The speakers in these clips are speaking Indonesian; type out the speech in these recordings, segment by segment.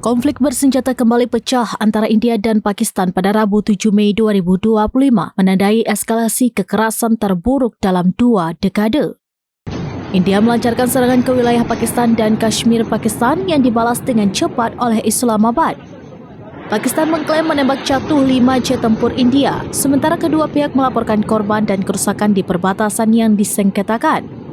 Konflik bersenjata kembali pecah antara India dan Pakistan pada Rabu 7 Mei 2025 menandai eskalasi kekerasan terburuk dalam 2 dekade. India melancarkan serangan ke wilayah Pakistan dan Kashmir Pakistan yang dibalas dengan cepat oleh Islamabad. Pakistan mengklaim menembak jatuh 5 jet tempur India, sementara kedua pihak melaporkan korban dan kerusakan di perbatasan yang disengketakan.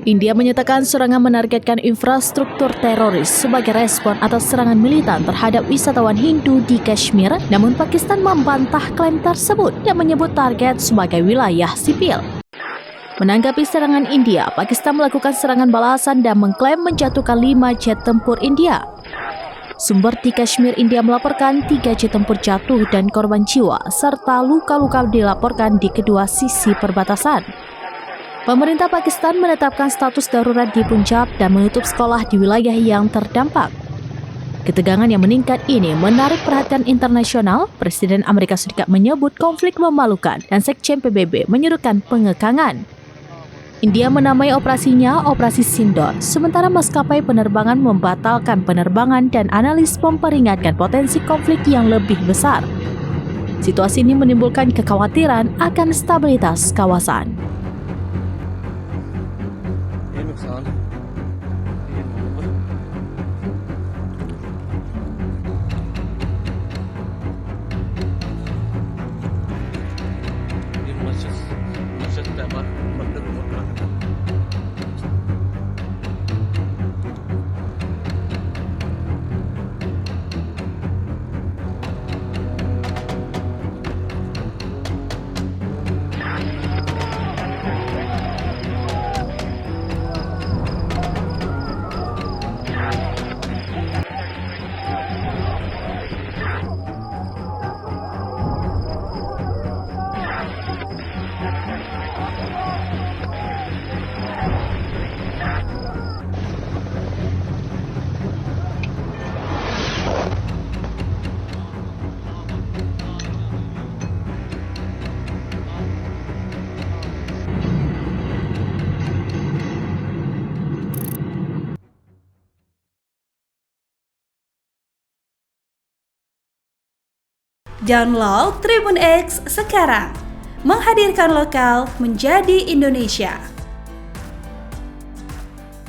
India menyatakan serangan menargetkan infrastruktur teroris sebagai respon atas serangan militan terhadap wisatawan Hindu di Kashmir, namun Pakistan membantah klaim tersebut dan menyebut target sebagai wilayah sipil. Menanggapi serangan India, Pakistan melakukan serangan balasan dan mengklaim menjatuhkan 5 jet tempur India. Sumber di Kashmir, India melaporkan 3 jet tempur jatuh dan korban jiwa, serta luka-luka dilaporkan di kedua sisi perbatasan. Pemerintah Pakistan menetapkan status darurat di Punjab dan menutup sekolah di wilayah yang terdampak. Ketegangan yang meningkat ini menarik perhatian internasional. Presiden Amerika Serikat menyebut konflik memalukan dan Sekjen PBB menyerukan pengekangan. India menamai operasinya Operasi Sindor, sementara maskapai penerbangan membatalkan penerbangan dan analis memperingatkan potensi konflik yang lebih besar. Situasi ini menimbulkan kekhawatiran akan stabilitas kawasan. Download Tribun X sekarang, menghadirkan lokal menjadi Indonesia.